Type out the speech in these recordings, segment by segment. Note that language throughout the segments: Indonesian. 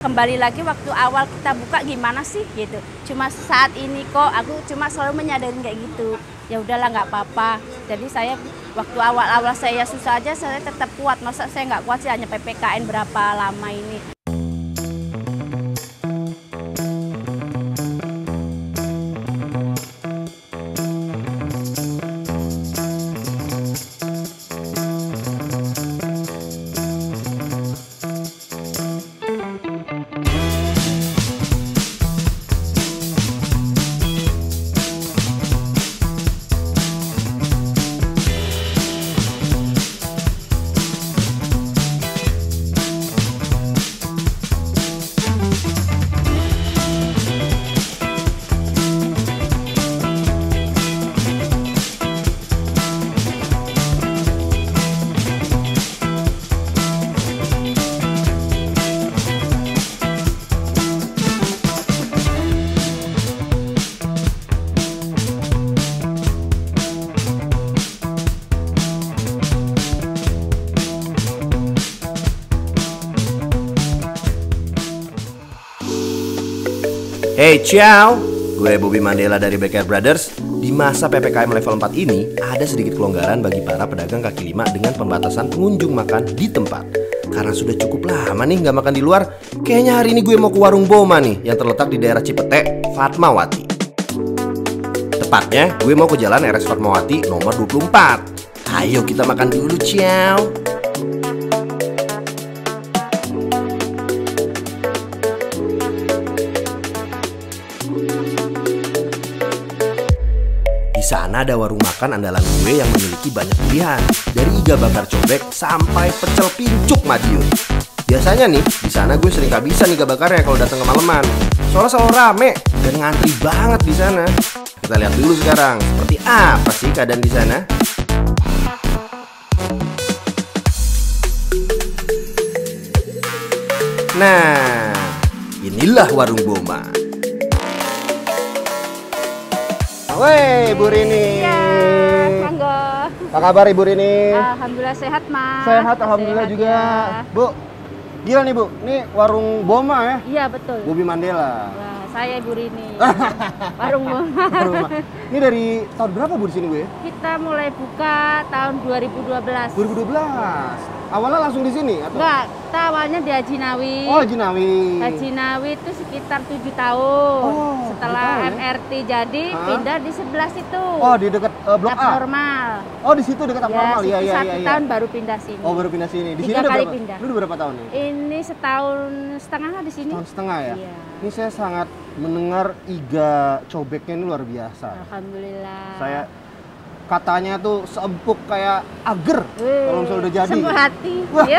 Kembali lagi waktu awal kita buka gimana sih gitu. Cuma saat ini kok aku cuma selalu menyadarin kayak gitu. Ya udahlah nggak apa-apa. Jadi saya waktu awal-awal saya susah aja saya tetap kuat. Masa saya nggak kuat sih hanya PPKN berapa lama ini. Hey ciao, gue Bobby Mandela dari Backyard Brothers. Di masa PPKM level 4 ini, ada sedikit kelonggaran bagi para pedagang kaki lima dengan pembatasan pengunjung makan di tempat. Karena sudah cukup lama nih nggak makan di luar, kayaknya hari ini gue mau ke warung Boma nih yang terletak di daerah Cipete, Fatmawati. Tepatnya, gue mau ke jalan RS Fatmawati nomor 24. Ayo kita makan dulu, ciao. Di sana ada warung makan andalan gue yang memiliki banyak pilihan, dari iga bakar cobek sampai pecel pincuk Madiun. Biasanya nih, di sana gue sering kehabisan iga bakarnya kalau datang kemalaman. Soalnya selalu rame dan ngantri banget di sana. Kita lihat dulu sekarang, seperti apa sih keadaan di sana. Nah, inilah warung Boma. Woi, Bu Rini. Iya, monggo. Apa kabar Ibu Rini? Alhamdulillah sehat, Mas. Sehat, alhamdulillah sehat, juga. ya. Bu, gila nih Bu, ini warung Boma ya? Iya, betul. Bobby Mandela. Wah, saya Ibu Rini. Warung Boma. Ini dari tahun berapa Bu di sini Bu ya? Kita mulai buka tahun 2012. 2012. Awalnya langsung di sini atau? Enggak, kita awalnya di Haji Nawi. Oh, Haji Nawi. Haji Nawi itu sekitar 7 tahun. Oh, Setelah 7 tahun ya? MRT jadi pindah di sebelah situ. Oh, di dekat Blok A. Abnormal. Oh, di situ dekat abnormal. Iya, iya, satu iya. tahun baru pindah sini. Oh, baru pindah sini. Di 3 sini udah kali berapa? pindah. Lu udah berapa tahun nih? Ini setahun setengah lah di sini. Tahun setengah ya? Iya. Ini saya sangat mendengar iga cobeknya ini luar biasa. Alhamdulillah. Saya katanya tuh seempuk kayak agar kalau misalnya udah jadi. Sembuh hati. Wah. Ya.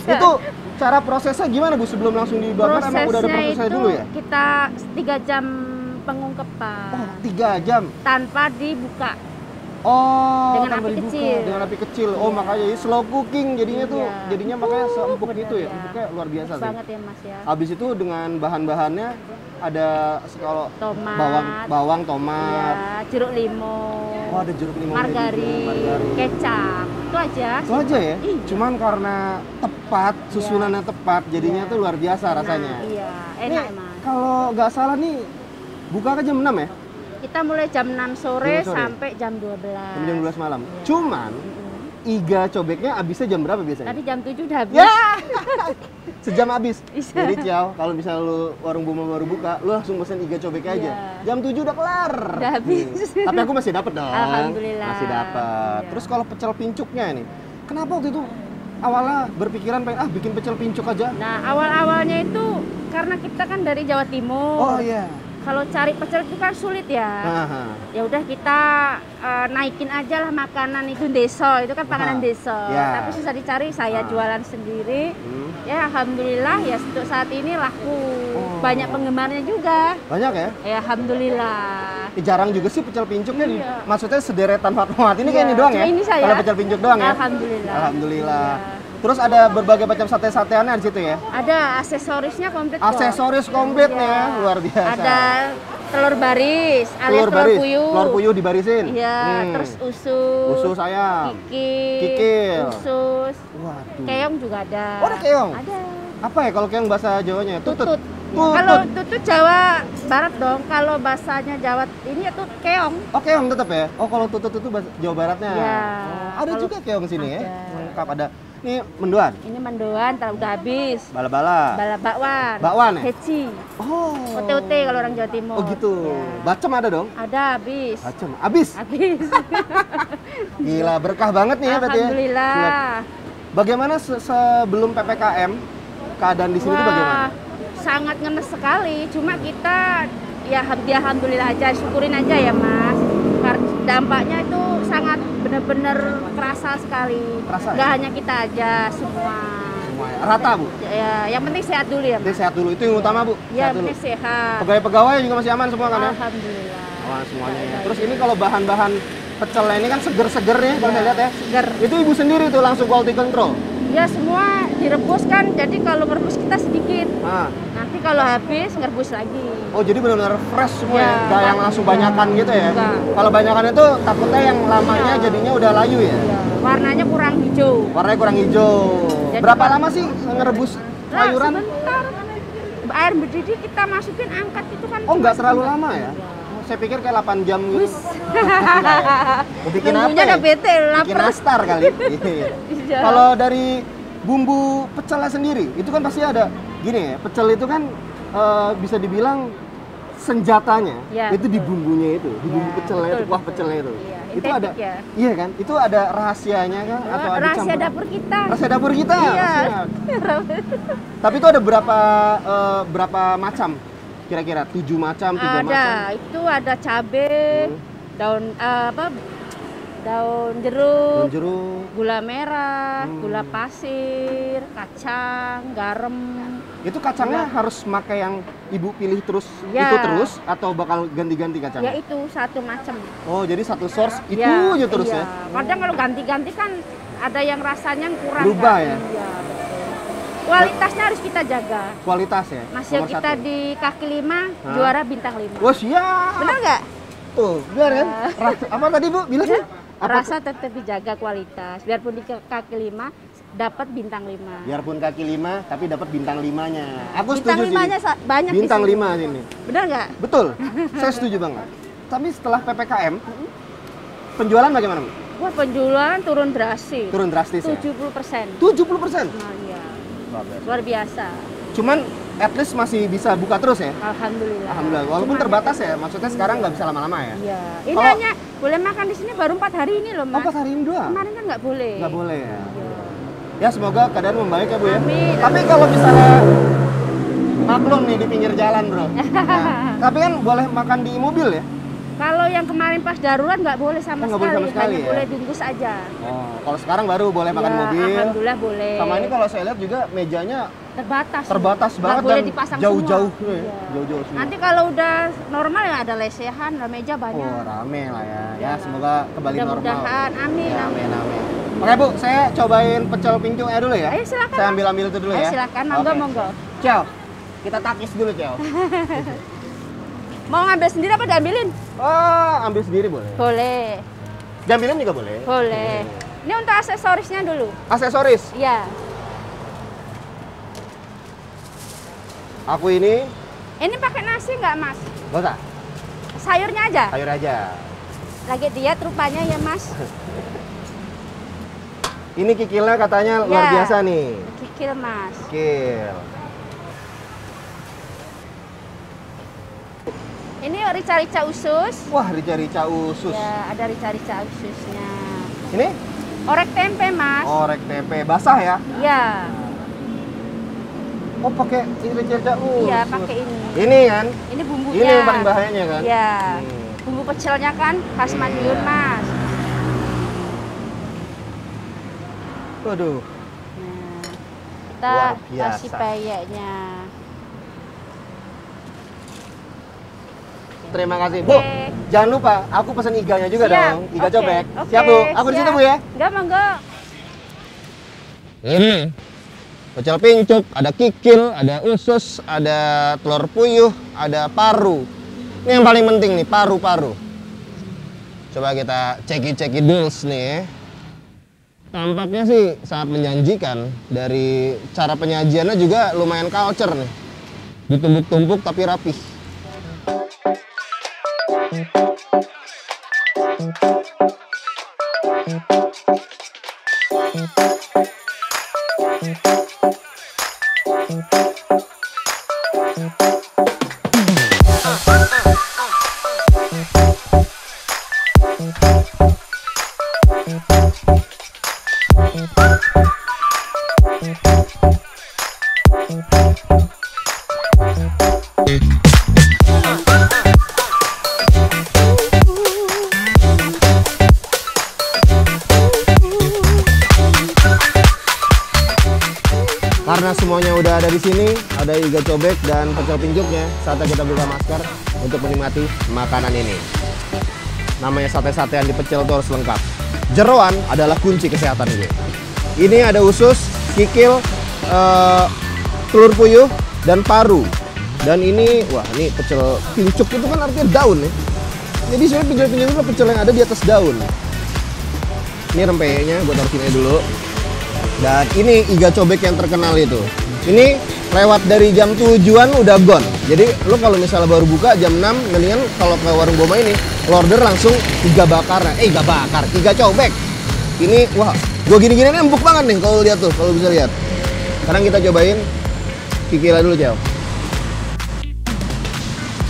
Itu cara prosesnya gimana Bu sebelum langsung dibakar? Emang udah ada prosesnya itu dulu ya? kita 3 jam pengungkepan. Oh, 3 jam. Tanpa dibuka. Oh, Dengan tanpa api dibuka, kecil. dengan api kecil. Oh, Iya. makanya jadi slow cooking jadinya tuh. Iya. Jadinya makanya seempuk Bener gitu ya. ya. Empuknya luar biasa Empuk sih. banget ya Mas ya. Habis itu dengan bahan-bahannya ada kalau Tomat. bawang, tomat. Iya, jeruk limau. Oh, ada jeruk limau. Margarin, kecap. Itu aja. Itu aja ya? Iya. Cuman karena tepat, susunannya tepat, jadinya Iya. tuh luar biasa rasanya. Iya, Ini enak Mas. kalau nggak salah nih, buka ke jam 6 ya? Kita mulai jam 6 sore, 6 sore. sampai jam 12. Sampai jam 12 malam. Iya. Cuman, iga cobeknya habisnya jam berapa biasanya? Tadi jam 7 udah habis. Ya! Sejam habis. Bisa. Jadi ciao, kalau misalnya lu warung Boma baru buka, lu langsung pesen iga cobeknya aja. Iya. Jam 7 udah kelar. Udah habis. Tapi aku masih dapat dong. Alhamdulillah. Masih dapat. Iya. Terus kalau pecel pincuknya nih, kenapa waktu itu awalnya berpikiran pengen bikin pecel pincuk aja? Nah, awal-awalnya itu karena kita kan dari Jawa Timur. Oh iya. Kalau cari pecel itu kan sulit ya. Aha. Ya udah kita naikin aja lah makanan itu deso, itu kan panganan Aha. deso. Ya. Tapi susah dicari, saya jualan sendiri. Ya alhamdulillah ya untuk saat ini laku. Oh. Banyak penggemarnya juga. Banyak ya? Ya alhamdulillah. Jarang juga sih pecel pincuknya Iya. Maksudnya sederetan Fatmawati ini kayak Iya, ini doang cuma ya? ini saya. Kalau pecel pincuk doang ya? Alhamdulillah. Alhamdulillah. Iya. Terus ada berbagai macam sate-sateannya di situ ya? Ada aksesorisnya komplit kok. Aksesoris komplit nih ya, Iya. luar biasa. Ada telur baris, alias telur baris, puyuh. telur puyuh dibarisin. Iya, terus usus. Usus ayam. Kikil. Kikil. Usus. Waduh. Keong juga ada. Oh, ada keong? Ada. Apa ya kalau keong bahasa Jawanya? Tutut. Tutut. Kalau tutut Jawa Barat dong. Kalau bahasanya Jawa ini itu keong. Oh, keong tetap ya? Oh, kalau tutut itu bahasa Jawa Baratnya. Ya. Oh, ada juga keong sini ya? Ada. Lengkap ada. Ini mendoan. Ini mendoan, udah habis. Bala-bala. Bala bakwan. Bakwan ya? Heci. Oh. Ote-ote kalau orang Jawa Timur. Oh gitu. Ya. Bacem ada dong? Ada habis. Bacem. Habis. Habis. Gila, berkah banget nih ya berarti ya. Alhamdulillah. Bagaimana sebelum PPKM keadaan di sini tuh bagaimana? Sangat ngenes sekali. Cuma kita ya alhamdulillah aja, syukurin aja ya Mas. Karena dampaknya itu sangat benar-benar kerasa sekali. Kerasa, Nggak ya? hanya kita aja, semua. Semua ya? Rata Bu? Ya, yang penting sehat dulu ya Jadi Mas. sehat dulu, itu yang utama Bu. Ya, Sehat dulu. penting sehat. Pegawai-pegawai juga masih aman semua kan ya? Alhamdulillah. Wah, semuanya ya. Terus ini kalau bahan-bahan pecelnya ini kan seger-seger nih kalau saya lihat ya. Segar. Itu ibu sendiri tuh langsung quality control. Ya semua direbus kan, jadi kalau merebus kita sedikit. Nah. Nanti kalau habis ngerebus lagi. Oh, jadi benar-benar fresh semua Ya, ya? Nggak yang langsung banyakan gitu ya? Enggak. Kalau banyakan itu takutnya yang lamanya Iya. jadinya udah layu ya? Ya, warnanya kurang hijau. Warnanya kurang hijau. Jadi Berapa kalau- lama sih ngerebus Nah, sayuran? sebentar. Air mendidih kita masukin angkat itu kan. Oh, cuma nggak terlalu sebentar. lama ya? Saya pikir kayak 8 jam gitu. Wis. Mau bikin apa Nunggunya ya? udah bete, Bikin lapar. nastar kali. Iya. Iya. Kalau dari bumbu pecelnya sendiri, itu kan pasti ada gini ya, pecel itu kan bisa dibilang senjatanya Ya, itu di betul. bumbunya itu, di bumbu Ya, pecelnya betul, itu, kuah betul. pecelnya itu. Iya, Itu estetik ada, ya. iya kan? Itu ada rahasianya kan? Atau ada Rahasia campuran? dapur kita. Rahasia dapur kita. Iya. siap. Tapi itu ada berapa macam? Kira-kira 7 macam, 3 macam. Ada, itu ada cabe, daun daun jeruk, Daun jeruk. gula merah, Hmm. gula pasir, kacang, garam. Itu kacangnya harus pakai yang ibu pilih terus Ya. itu terus atau bakal ganti-ganti Ya kacangnya? itu satu macam. Oh, jadi satu source itu Ya, aja terus iya. ya? Kadang kalau ganti-ganti kan ada yang rasanya kurang. Berubah kan? ya? Iya, betul. Kualitasnya harus kita jaga. Kualitas ya? Mas yang nomor kita satu. di kaki 5 Hah? juara bintang 5. Wah, siap! Benar nggak? Tuh, benar kan? Apa tadi Bu? Bilang sih? Apa? Rasa tetap dijaga kualitas. Biarpun di kaki 5 dapat bintang 5. Biarpun kaki 5, tapi dapat bintang 5-nya. Aku Bintang setuju 5-nya sih. banyak di Bintang sini. 5 sini. Benar nggak? Betul, saya setuju banget. Tapi setelah PPKM, penjualan bagaimana Bu? Wah, penjualan turun drastis. Turun drastis ya? 70%. 70%? Nah, iya. Bagus. Luar biasa. Cuman at least masih bisa buka terus ya? Alhamdulillah. Alhamdulillah, walaupun Cuma terbatas ya, maksudnya sekarang nggak bisa lama-lama ya? Iya. Ini Kalau- hanya boleh makan di sini baru 4 hari ini loh, Oh, Mas. 4 hari ini doang? Kemarin kan nggak boleh. Nggak boleh ya? Iya. Ya semoga keadaan membaik ya Bu ya. Amin. Tapi kalau misalnya maklum nih di pinggir jalan Bro. Nah, tapi kan boleh makan di mobil ya? Kalau yang kemarin pas darurat nggak boleh sama Oh, nggak boleh sekali. sama sekali Hanya ya? boleh bungkus aja. Oh, kalau sekarang baru boleh makan Ya, mobil. Alhamdulillah boleh. Sama ini kalau saya lihat juga mejanya terbatas. Nggak banget boleh dan dipasang jauh-jauh semua. ya. Iya. Jauh-jauh semua. Nanti kalau udah normal ya ada lesehan, ada meja banyak. Oh, rame lah ya. Ya, Ya. semoga kembali normal. Mudah-mudahan, amin, Ya, amin. amin. Oke Bu, saya cobain pecel pincungnya dulu ya. Ayo, silakan, Saya Mas. ambil itu dulu Ayo, ya. silakan, monggo, Oke. monggo. Ciao. Kita takis dulu, Ciao. Mau ngambil sendiri apa diambilin? Oh, ambil sendiri boleh. Boleh, Jambilin juga boleh. boleh. Ini untuk aksesorisnya dulu. Aksesoris. Iya. Aku ini Ini pakai nasi nggak, Mas? nggak usah, Sayurnya aja. sayur aja. Lagi diet rupanya ya, Mas. Ini kikilnya katanya luar Ya. biasa nih. Kikil, Mas. Kikil. Ini rica-rica usus. Wah, rica-rica usus. Ya, ada rica-rica ususnya. Ini Orek tempe, Mas. orek tempe basah ya. Iya. Oh, pakai rica-rica usus. Iya, pakai ini. Ini kan? Ini bumbunya. Ini yang paling bahayanya kan? Iya. Hmm. Bumbu pecelnya kan khas Iya. Madiun, Mas. Waduh. Nah, kita Luar biasa. kasih peyeknya. Terima kasih. Bu, Oke. jangan lupa aku pesan iganya juga Siap. dong. Iga Oke. cobek. Oke, Siap, Bu. Aku di situ, siap. Bu ya. Enggak, monggo. Ini pecel pincuk, ada kikil, ada usus, ada telur puyuh, ada paru. Ini yang paling penting nih, paru-paru. Coba kita ceki dulu nih. Tampaknya sih sangat menjanjikan. Dari cara penyajiannya juga lumayan culture nih. Ditumpuk-tumpuk tapi rapih. Karena semuanya udah ada di sini, ada iga cobek dan pecel pincuknya. Saatnya kita buka masker untuk menikmati makanan ini. Namanya sate-satean di pecel itu harus lengkap. Jeroan adalah kunci kesehatan gue. Ini ada usus, kikil, telur puyuh, dan paru. Dan ini, wah ini pecel pincuk itu kan artinya daun ya. Jadi sebenarnya pecel pincuk itu pecel yang ada di atas daun. Ini rempeyenya, gue taruh sini dulu. Dan ini iga cobek yang terkenal itu. Ini lewat dari jam 7-an udah gone. Jadi lu kalau misalnya baru buka jam 6, mendingan kalau ke warung Boma ini, lo order langsung iga bakar. Iga cobek. Ini wah, gua gini-gini empuk banget nih kalau lihat tuh, kalau bisa lihat. Sekarang kita cobain kikilnya dulu, Cel.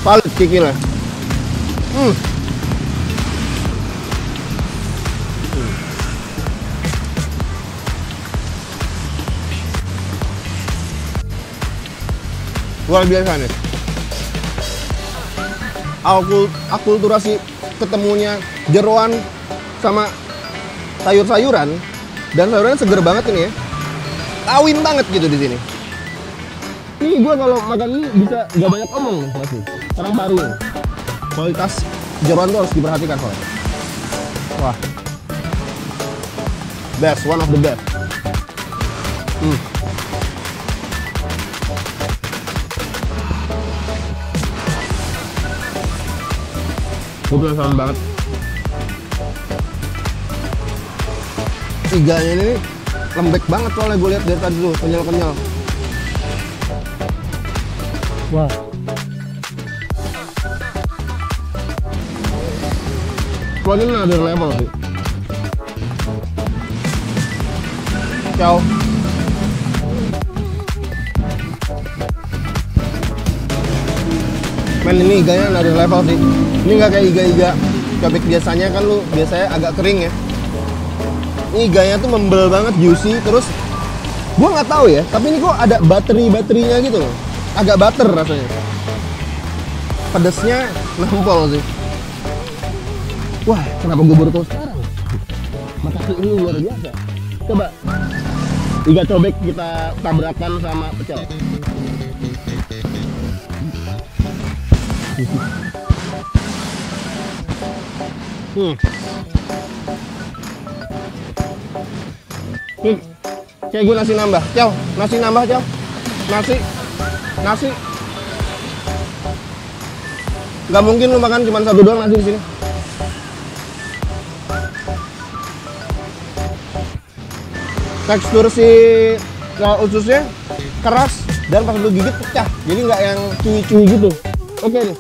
Valid kikilnya. Luar biasa nih. Akulturasi ketemunya jeroan sama sayur-sayuran, dan sayurannya seger banget ini ya. Kawin banget gitu di sini. Ini gue kalau makan ini bisa gak banyak omong nih pasti. Sekarang baru nih. Kualitas jeroan tuh harus diperhatikan soalnya. Wah. Best, one of the best. Gue penasaran banget. Iganya ini lembek banget soalnya gue lihat dari tadi tuh, kenyal-kenyal. Wah. Wah, ini ada level sih. Ciao. Men, ini iganya ada level sih. Ini nggak kayak iga-iga cobek biasanya kan, lu biasanya agak kering ya. Ini iganya tuh membel banget, juicy. Terus gua nggak tahu ya, tapi ini kok ada baterinya gitu loh. Agak butter rasanya. Pedesnya nampol sih. Wah, kenapa gue baru tahu sekarang? Mata ini luar biasa. Coba iga cobek kita tabrakan sama pecel. Kayak gue nasi nambah, Cel. Nasi nambah, Cel. Nasi. Gak mungkin lu makan cuma satu doang nasi di sini. Tekstur si ususnya keras dan pas lu gigit pecah. Jadi nggak yang cuy-cuy gitu. Oke nih.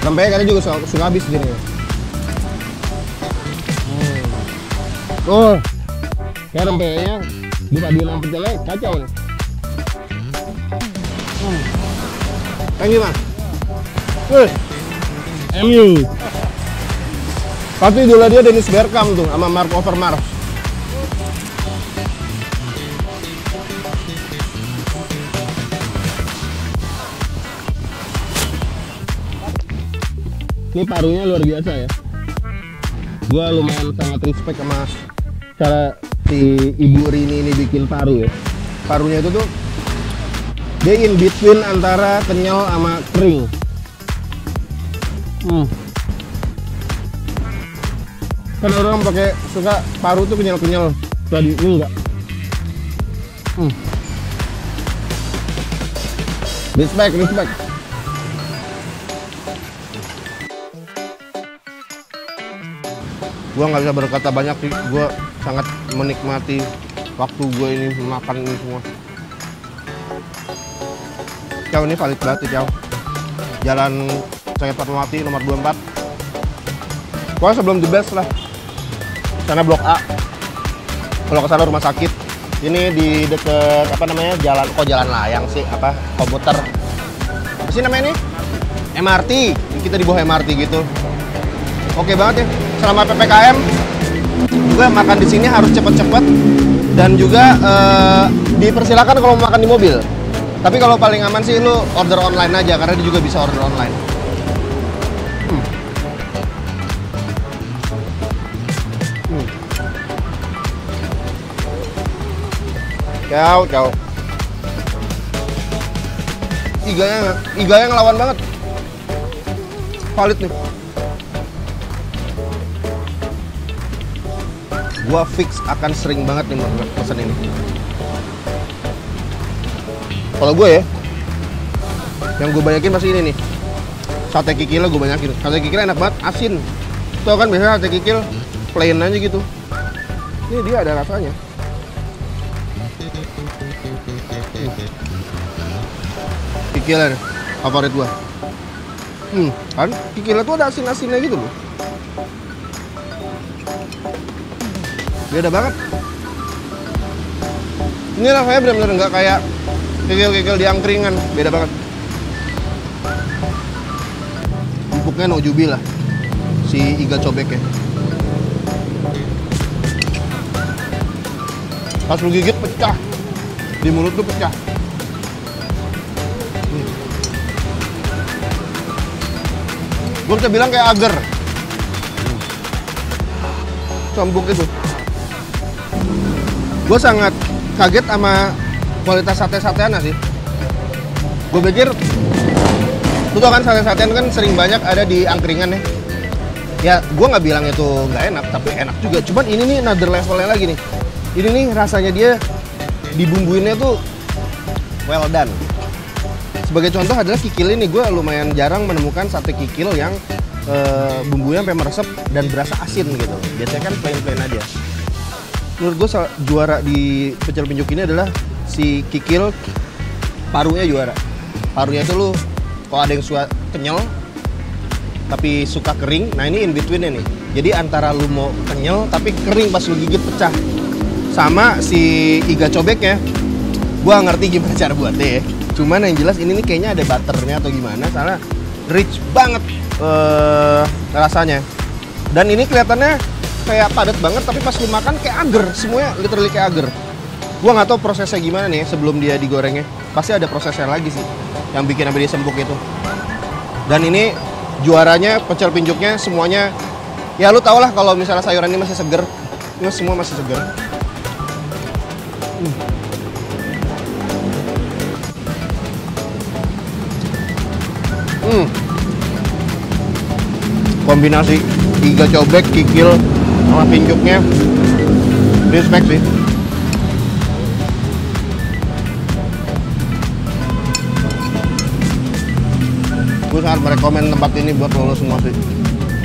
Rempeynya kalian juga suka habis gini. Oh, kayak rempeynya dipaduin sama pecelnya kacau nih. Thank you, Mas. MU. Pasti idola dia Dennis Bergkamp tuh sama Mark Overmars. Ini parunya luar biasa ya. Gua lumayan sangat respect sama cara si Ibu Rini ini bikin paru ya. Parunya itu tuh dia in between antara kenyal sama kering. Kan orang pakai suka paru tuh kenyal-kenyal. Tadi ini enggak. Respect. Gua nggak bisa berkata banyak sih. Gua sangat menikmati waktu gue ini makan ini semua. Ciao, ini valid banget ya, Ciao. Jalan Saya Fatmawati nomor 24. Pokoknya sebelum The Best lah. Sana Blok A. Kalau ke sana rumah sakit. Ini di deket apa namanya? Jalan layang sih, apa? Komuter. Apa sih namanya ini? MRT. Kita di bawah MRT gitu. Oke banget ya. Selama PPKM juga makan di sini harus cepet-cepet dan juga dipersilakan kalau mau makan di mobil. Tapi kalau paling aman sih lu order online aja karena dia juga bisa order online. Ciao. Iganya ngelawan banget. Valid nih. Gua fix akan sering banget nih pesan ini. Kalau gue ya, yang gue banyakin pasti ini nih. Sate kikilnya gue banyakin. Sate kikil enak banget, asin. Tuh kan biasanya sate kikil plain aja gitu. Ini dia ada rasanya. Kikilnya nih, favorit gue. Kan kikilnya tuh ada asin-asinnya gitu loh. Beda banget. Ini rasanya benar-benar nggak kayak kikil-kikil di angkringan. Beda banget. Empuknya nojubi lah si iga cobeknya. Pas lu gigit pecah. Di mulut tuh pecah. Gue bisa bilang kayak agar. Empuk itu. Gue sangat kaget sama kualitas sate-satean sih. Gue pikir, lu tau kan sate-satean kan sering banyak ada di angkringan ya. Ya, gue nggak bilang itu nggak enak, tapi enak juga. Cuman ini nih another levelnya lagi nih. Ini nih rasanya dia dibumbuinnya tuh well done. Sebagai contoh adalah kikil ini, gue lumayan jarang menemukan sate kikil yang bumbunya sampai meresep dan berasa asin gitu. Biasanya kan plain-plain aja. Menurut gue juara di pecel pinjuk ini adalah si kikil parunya juara. Parunya itu lu kalau ada yang suka kenyal tapi suka kering, nah ini in between-nya nih. Jadi antara lu mau kenyal tapi kering pas lu gigit pecah. Sama si iga cobeknya, gua ngerti gimana cara buatnya ya. Cuman yang jelas ini nih kayaknya ada butternya atau gimana, soalnya rich banget rasanya. Dan ini kelihatannya kayak padat banget, tapi pas lu makan kayak agar, semuanya literally kayak agar. Gua nggak tahu prosesnya gimana nih sebelum dia digorengnya. Pasti ada prosesnya lagi sih yang bikin sampai dia sempuk itu. Dan ini juaranya pecel pinjuknya semuanya, ya lu tau lah kalau misalnya sayuran ini masih seger, ini semua masih seger. Kombinasi iga cobek, kikil sama pinjuknya respect sih. Gue sangat merekomen tempat ini buat lo semua sih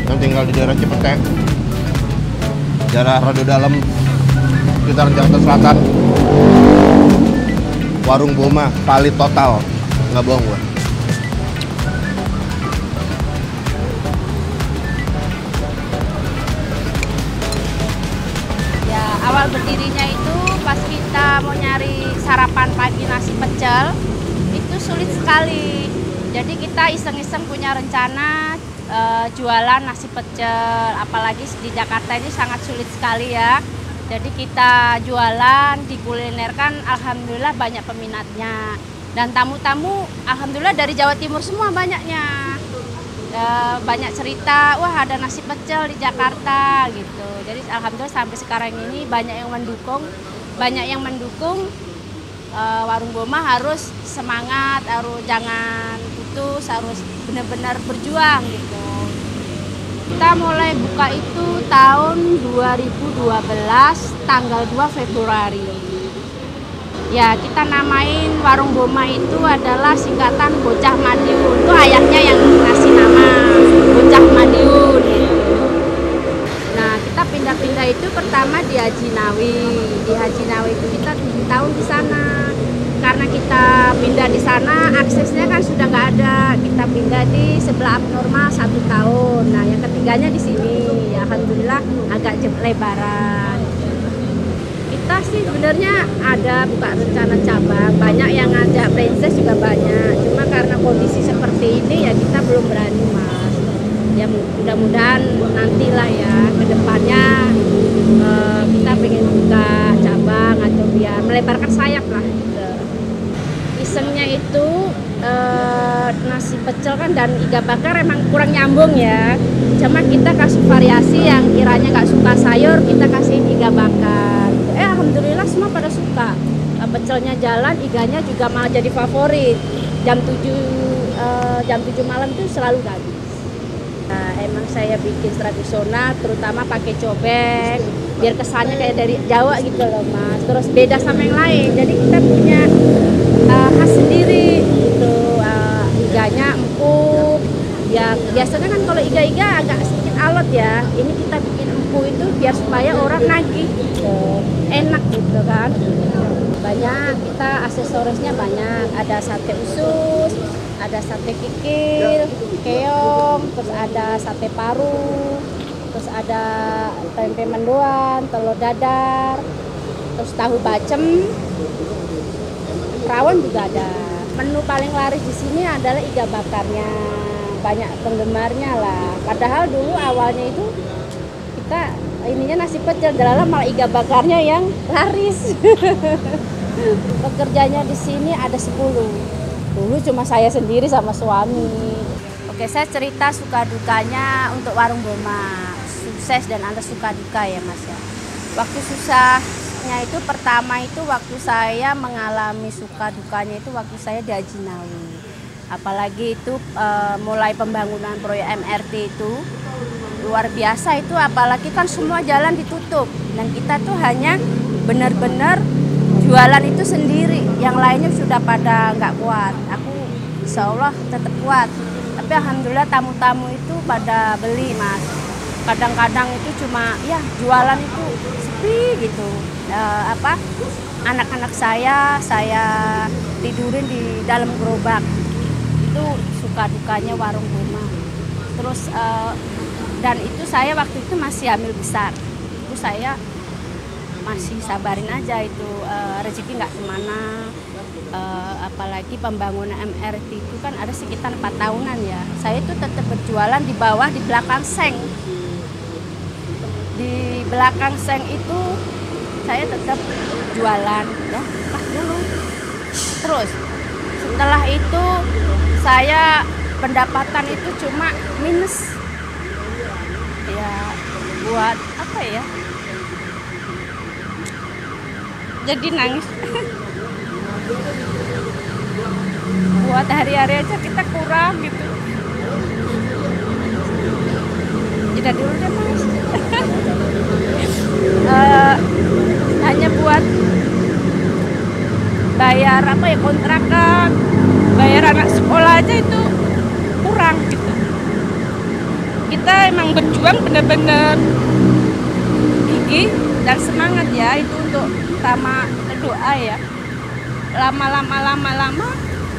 yang tinggal di daerah Cipete, daerah Rado Dalam, sekitar Jakarta Selatan. Warung Boma, valid total, nggak bohong gue. Awal berdirinya itu pas kita mau nyari sarapan pagi nasi pecel itu sulit sekali. Jadi kita iseng-iseng punya rencana jualan nasi pecel, apalagi di Jakarta ini sangat sulit sekali ya. Jadi kita jualan, dikulinerkan, alhamdulillah banyak peminatnya. Dan tamu-tamu alhamdulillah dari Jawa Timur semua banyaknya. Banyak cerita, wah ada nasi pecel di Jakarta gitu. Jadi alhamdulillah sampai sekarang ini banyak yang mendukung Warung Boma harus semangat, harus jangan putus, harus benar-benar berjuang gitu. Kita mulai buka itu tahun 2012 tanggal 2 Februari. Ya, kita namain warung Boma itu adalah singkatan Bocah Madiun. Itu ayahnya yang ngasih nama Bocah Madiun. Nah, kita pindah-pindah itu pertama di Haji Nawi. Di Haji Nawi itu kita 7 tahun di sana. Karena kita pindah di sana, aksesnya kan sudah nggak ada. Kita pindah di sebelah abnormal 1 tahun. Nah, yang ketiganya di sini. Ya, alhamdulillah agak lebaran. Kita sih sebenarnya ada buka rencana cabang, banyak yang ngajak franchise juga banyak. Cuma karena kondisi seperti ini ya kita belum berani, Mas. Ya mudah-mudahan nantilah ya kedepannya kita pengen buka cabang atau biar melebarkan sayap lah. Gitu. Isengnya itu nasi pecel kan dan iga bakar emang kurang nyambung ya. Cuma kita kasih variasi yang kiranya nggak suka sayur kita kasih iga bakar. Alhamdulillah semua pada suka. Pecelnya jalan, iganya juga malah jadi favorit. Jam 7 malam itu selalu habis. Nah, emang saya bikin tradisional, terutama pakai cobek, biar kesannya kayak dari Jawa gitu loh, Mas. Terus beda sama yang lain. Jadi kita punya khas sendiri gitu. Iganya empuk. Ya biasanya kan kalau iga-iga agak sedikit alot ya. Ini kita bikin empuk itu biar supaya orang nagih gitu. Enak gitu kan. Banyak, kita aksesorisnya banyak. Ada sate usus, ada sate kikil, keong, terus ada sate paru, terus ada tempe mendoan, telur dadar, terus tahu bacem, rawon juga ada. Menu paling laris di sini adalah iga bakarnya. Banyak penggemarnya lah. Padahal dulu awalnya itu kita ininya nasi pecel, malah iga bakarnya yang laris. Pekerjanya di sini ada 10. Dulu cuma saya sendiri sama suami. Oke, saya cerita suka dukanya untuk warung Boma. Sukses dan ada suka duka ya, Mas ya. Waktu susahnya itu pertama itu waktu saya mengalami suka dukanya itu waktu saya di Haji Nawi. Apalagi itu mulai pembangunan proyek MRT itu luar biasa itu, apalagi kan semua jalan ditutup dan kita tuh hanya benar-benar jualan itu sendiri, yang lainnya sudah pada nggak kuat. Aku insya Allah tetap kuat, tapi alhamdulillah tamu-tamu itu pada beli, Mas. Kadang-kadang itu cuma ya jualan itu sepi gitu. Anak-anak saya tidurin di dalam gerobak. Itu suka dukanya warung Boma. Terus dan itu saya waktu itu masih hamil besar. Itu saya masih sabarin aja itu rezeki nggak kemana. Apalagi pembangunan MRT itu kan ada sekitar 4 tahunan ya. Saya itu tetap berjualan di bawah, di belakang seng. Di belakang seng itu saya tetap jualan ya, pas dulu. Terus setelah itu saya pendapatan itu cuma minus. Ya buat apa ya? Jadi nangis. Buat hari-hari aja kita kurang gitu. Jeda dulu deh, Mas. Hanya buat bayar apa ya, kontrakan, bayar anak sekolah aja itu kurang gitu. Kita emang berjuang bener-bener gigih dan semangat ya, itu untuk sama doa ya. Lama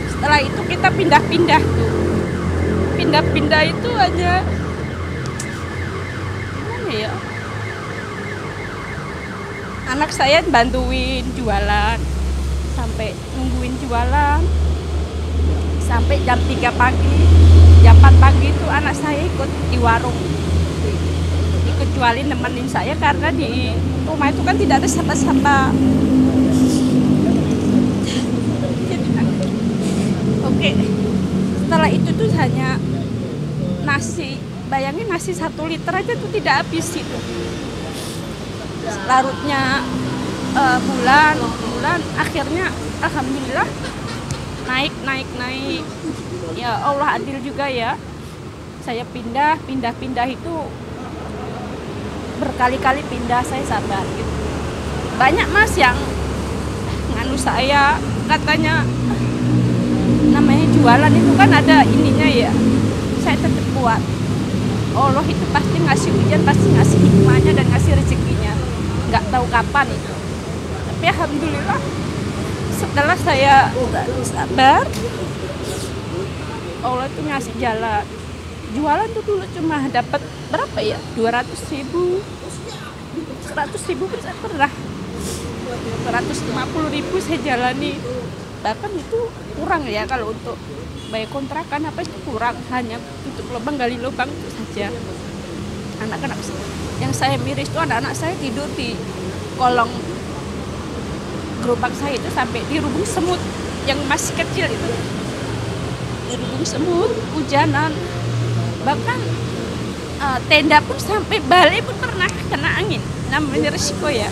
setelah itu kita pindah-pindah tuh. Pindah-pindah itu aja gimana ya? Anak saya bantuin jualan, sampai nungguin jualan sampai jam 3 pagi, jam 4 pagi itu anak saya ikut di warung, ikut jualin, nemenin saya karena di rumah itu kan tidak ada siapa-siapa. Oke, setelah itu tuh hanya nasi, bayangin nasi 1 liter aja tuh tidak habis itu. Larutnya bulan akhirnya alhamdulillah naik. Ya Allah adil juga ya. Saya pindah itu berkali-kali pindah, saya sabar gitu. Banyak Mas yang dulu saya katanya namanya jualan itu kan ada ininya ya, saya tetap kuat. Allah itu pasti ngasih ujian, pasti ngasih hikmahnya dan ngasih rezekinya, nggak tahu kapan itu. Tapi alhamdulillah setelah saya sabar, Allah itu ngasih jalan. Jualan tuh dulu cuma dapat berapa ya, 200.000, 100.000 saya pernah, 150.000 saya jalani. Bahkan itu kurang ya, kalau untuk bayar kontrakan apa itu kurang, hanya tutup lubang gali lubang itu saja. Anak-anak yang saya miris itu anak-anak saya tidur di kolong gerobak saya itu sampai di rubung semut yang masih kecil itu, di rubung semut, hujanan, bahkan tenda pun sampai balai pun pernah kena angin. Namanya resiko ya,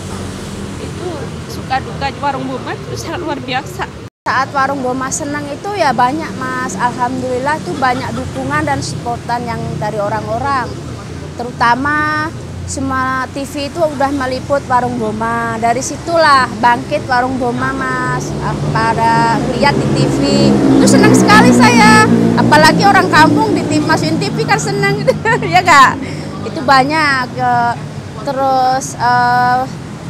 itu suka duka warung Boma itu sangat luar biasa. Saat warung Boma senang itu ya banyak Mas, alhamdulillah tuh banyak dukungan dan supportan yang dari orang-orang. Terutama semua TV itu udah meliput warung Boma. Dari situlah bangkit warung Boma Mas. Pada lihat di TV, itu senang sekali saya. Apalagi orang kampung masukin TV kan senang gitu. Ya Kak, itu banyak. Terus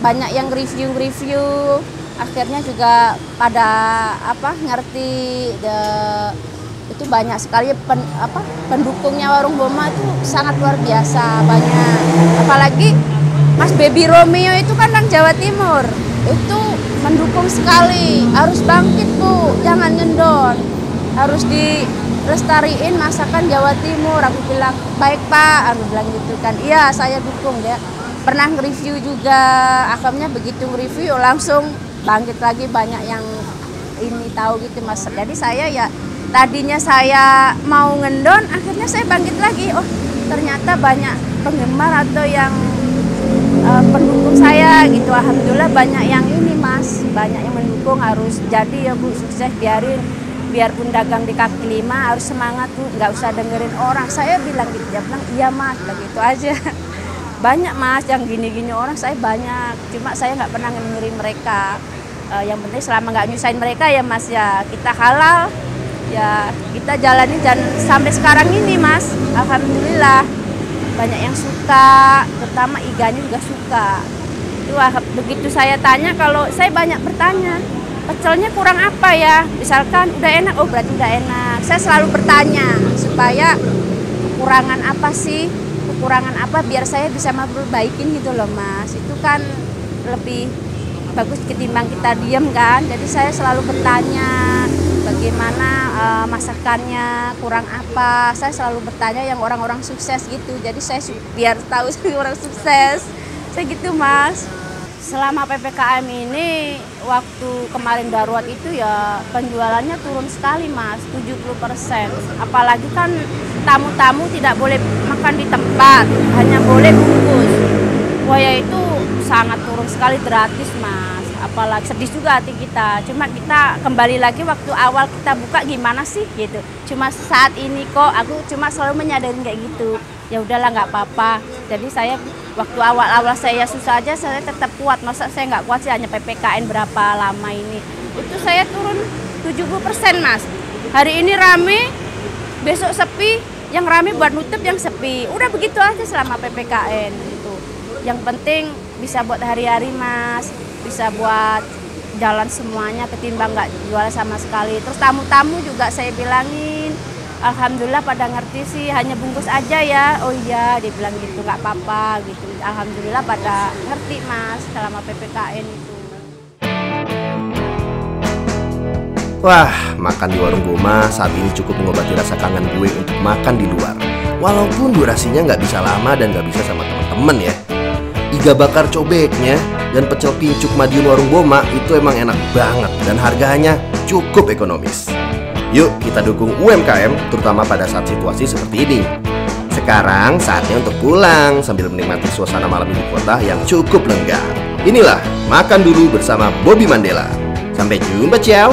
banyak yang review. Akhirnya juga pada ngerti itu banyak sekali pendukungnya warung Boma itu sangat luar biasa banyak. Apalagi Mas Baby Romeo itu kan orang Jawa Timur, itu mendukung sekali. Harus bangkit Bu, jangan ngendon, harus dilestariin masakan Jawa Timur. Aku bilang baik Pak, aku bilang gitu kan. Iya saya dukung dia. Pernah nge-review juga, akhirnya begitu nge-review langsung bangkit lagi, banyak yang ini tahu gitu Mas. Jadi saya ya tadinya saya mau ngendon, akhirnya saya bangkit lagi. Oh ternyata banyak penggemar atau yang pendukung saya gitu. Alhamdulillah banyak yang ini Mas, banyak yang mendukung. Harus jadi ya Bu, sukses, biarpun dagang di kaki lima harus semangat Bu, nggak usah dengerin orang. Saya bilang gitu, dia bilang iya Mas, begitu aja. Banyak Mas yang gini-gini orang, saya banyak, cuma saya nggak pernah dengerin mereka. Yang penting selama nggak nyusahin mereka ya Mas ya, kita halal ya, kita jalani dan sampai sekarang ini Mas, alhamdulillah banyak yang suka, terutama iganya juga suka. Itu begitu saya tanya, kalau saya banyak bertanya, pecelnya kurang apa ya, misalkan udah enak, oh berarti udah enak. Saya selalu bertanya supaya kekurangan apa sih, kekurangan apa biar saya bisa memperbaikin gitu loh Mas. Itu kan lebih bagus ketimbang kita diam kan. Jadi saya selalu bertanya bagaimana masakannya, kurang apa. Saya selalu bertanya yang orang-orang sukses gitu. Jadi saya biar tahu orang sukses. Saya gitu Mas. Selama PPKM ini, waktu kemarin darurat itu ya penjualannya turun sekali Mas, 70%. Apalagi kan tamu-tamu tidak boleh makan di tempat, hanya boleh bungkus. Wah ya itu sangat turun sekali, gratis Mas. Apalagi sedih juga hati kita. Cuma kita kembali lagi waktu awal kita buka gimana sih gitu. Cuma saat ini kok aku cuma selalu menyadarin kayak gitu. Ya udahlah nggak apa-apa. Jadi saya waktu awal-awal saya susah aja saya tetap kuat. Masa saya nggak kuat sih, hanya PPKN berapa lama ini. Itu saya turun 70% Mas. Hari ini rame, besok sepi. Yang rame buat nutup, yang sepi. Udah begitu aja selama PPKN gitu. Yang penting bisa buat hari-hari Mas. Bisa buat jalan semuanya ketimbang nggak jual sama sekali. Terus tamu-tamu juga saya bilangin, alhamdulillah pada ngerti sih, hanya bungkus aja ya. Oh iya, dia bilang gitu, nggak apa-apa gitu. Alhamdulillah pada ngerti Mas selama PPKN itu. Wah, makan di warung Boma saat ini cukup mengobati rasa kangen gue untuk makan di luar. Walaupun durasinya nggak bisa lama dan nggak bisa sama teman-teman ya. Iga bakar cobeknya dan pecel pincuk Madiun warung Boma itu emang enak banget dan harganya cukup ekonomis. Yuk kita dukung UMKM terutama pada saat situasi seperti ini. Sekarang saatnya untuk pulang sambil menikmati suasana malam ibu kota yang cukup lengkap. Inilah Makan Dulu bersama Bobby Mandela. Sampai jumpa, ciao.